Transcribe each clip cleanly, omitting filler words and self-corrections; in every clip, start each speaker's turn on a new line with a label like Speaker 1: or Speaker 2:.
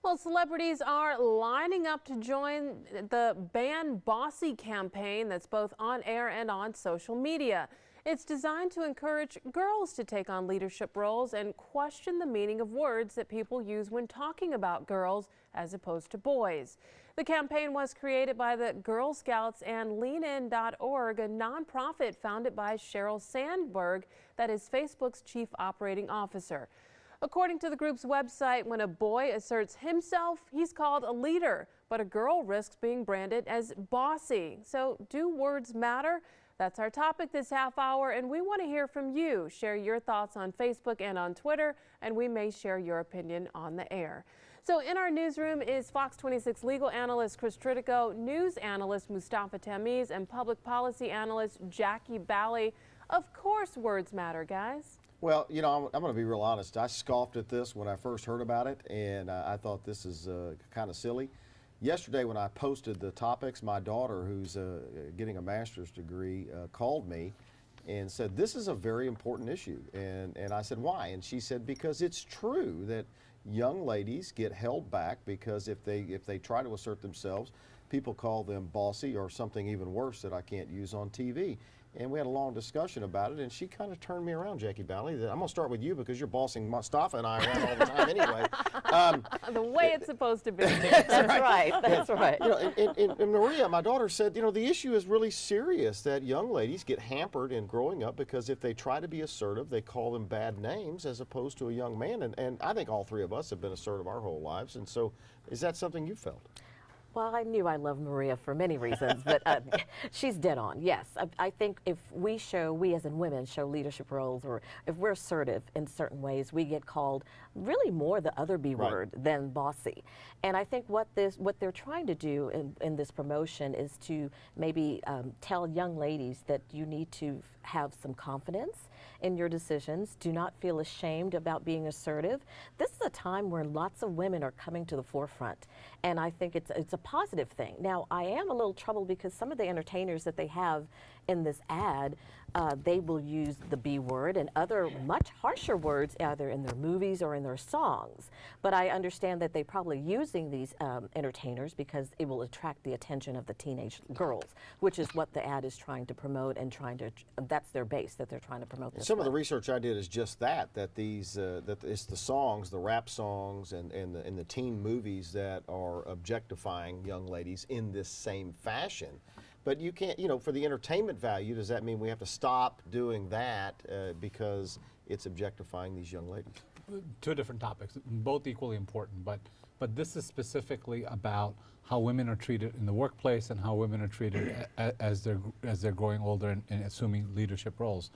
Speaker 1: Well, celebrities are lining up to join the Ban Bossy campaign that's both on air and on social media. It's designed to encourage girls to take on leadership roles and question the meaning of words that people use when talking about girls as opposed to boys. The campaign was created by the Girl Scouts and LeanIn.org, a nonprofit founded by Sheryl Sandberg, that is Facebook's chief operating officer. According to the group's website, when a boy asserts himself, he's called a leader, but a girl risks being branded as bossy. So do words matter? That's our topic this half hour, and we want to hear from you. Share your thoughts on Facebook and on Twitter, and we may share your opinion on the air. So in our newsroom is Fox 26 legal analyst Chris Tritico, news analyst Mustafa Tamiz, and public policy analyst Jackie Bally. Of course words matter, guys.
Speaker 2: Well, you know, I'm going to be real honest. I scoffed at this when I first heard about it, and I thought this is kind of silly. Yesterday, when I posted the topics, my daughter, who's getting a master's degree, called me and said, this is a very important issue. And I said, why? And she said, because it's true that young ladies get held back because if they try to assert themselves, people call them bossy or something even worse that I can't use on TV. And we had a long discussion about it, and she kind of turned me around, Jackie Bally. I'm going to start with you because you're bossing Mustafa and I around all the time anyway.
Speaker 1: The way it's supposed to be.
Speaker 3: That's right. That's right.
Speaker 2: You know, and Maria, my daughter, said, you know, the issue is really serious that young ladies get hampered in growing up because if they try to be assertive, they call them bad names as opposed to a young man. And I think all three of us have been assertive our whole lives. And so is that something you felt?
Speaker 3: Well, I knew I loved Maria for many reasons, but she's dead on. Yes, I think if we as in women, show leadership roles, or if we're assertive in certain ways, we get called really more the other B word than bossy. And I think what they're trying to do in this promotion is to maybe tell young ladies that you need to have some confidence in your decisions. Do not feel ashamed about being assertive. This is a time where lots of women are coming to the forefront, and I think it's a positive thing. Now, I am a little troubled because some of the entertainers that they have in this ad, they will use the B word and other much harsher words either in their movies or in their songs. But I understand that they're probably using these entertainers because it will attract the attention of the teenage girls, which is what the ad is trying to promote and that's their base that they're trying to promote. This
Speaker 2: Some of the research I did is just that these that it's the songs, the rap songs, and the teen movies that are objectifying young ladies in this same fashion. But you can't, you know, for the entertainment value, does that mean we have to stop doing that because it's objectifying these young ladies?
Speaker 4: Two different topics, both equally important, but this is specifically about how women are treated in the workplace and how women are treated as they're growing older and assuming leadership roles.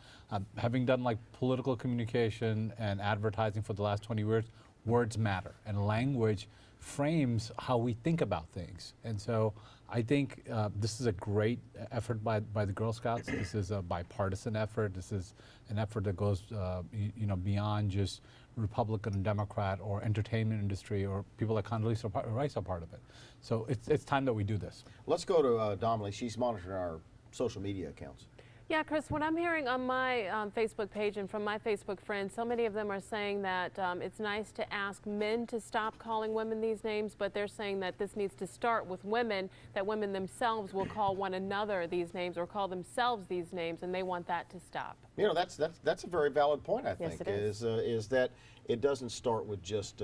Speaker 4: Having done like political communication and advertising for the last 20 years, words matter, and language frames how we think about things. And so I think this is a great effort by the Girl Scouts. This is a bipartisan effort. This is an effort that goes you know, beyond just Republican and Democrat or entertainment industry, or people like Condoleezza Rice are part of it. So it's time that we do this. Let's
Speaker 2: go to Dominique. She's monitoring our social media accounts.
Speaker 1: Yeah, Chris, what I'm hearing on my Facebook page and from my Facebook friends, so many of them are saying that it's nice to ask men to stop calling women these names, but they're saying that this needs to start with women, that women themselves will call one another these names or call themselves these names, and they want that to stop.
Speaker 2: You know, that's a very valid point, I think,
Speaker 3: yes,
Speaker 2: is that it doesn't start with just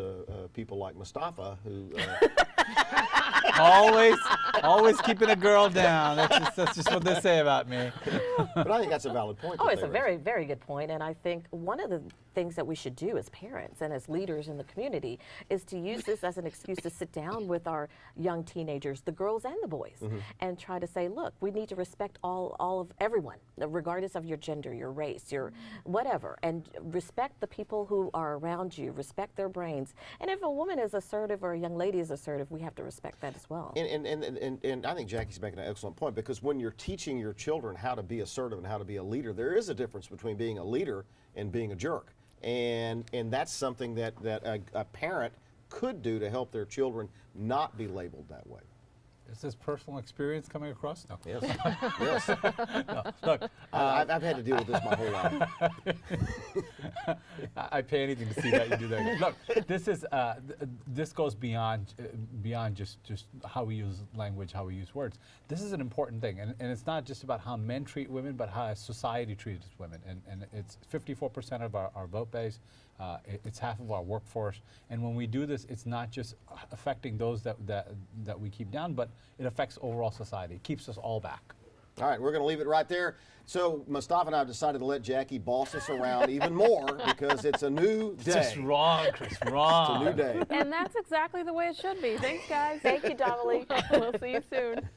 Speaker 2: people like Mustafa who...
Speaker 4: always keeping a girl down. That's just what they say about me.
Speaker 2: But I think that's a valid point.
Speaker 3: Oh, it's a very, very good point. And I think one of the things that we should do as parents and as leaders in the community is to use this as an excuse to sit down with our young teenagers, the girls and the boys, and try to say, look, we need to respect all of everyone, regardless of your gender, your race, your whatever, and respect the people who are around you, respect their brains. And if a woman is assertive or a young lady is assertive, we have to respect that as well.
Speaker 2: And I think Jackie's making an excellent point, because when you're teaching your children how to be assertive and how to be a leader, there is a difference between being a leader and being a jerk. And that's something that a parent could do to help their children not be labeled that way.
Speaker 4: Is this personal experience coming across? No.
Speaker 2: Yes. Yes.
Speaker 4: No. Look,
Speaker 2: I've had to deal with this my whole life.
Speaker 4: I pay anything to see that you do that. Look, this is this goes beyond just how we use language, how we use words. This is an important thing, and it's not just about how men treat women, but how society treats women. And it's 54% of our vote base. It's half of our workforce, and when we do this, it's not just affecting those that we keep down, but it affects overall society. It keeps us all back.
Speaker 2: All right, we're going to leave it right there. So Mustafa and I have decided to let Jackie boss us around even more because it's a new day.
Speaker 4: It's just wrong, Chris, wrong.
Speaker 2: It's a new day.
Speaker 1: And that's exactly the way it should be. Thanks, guys.
Speaker 3: Thank you, Donnelly.
Speaker 1: We'll see you soon.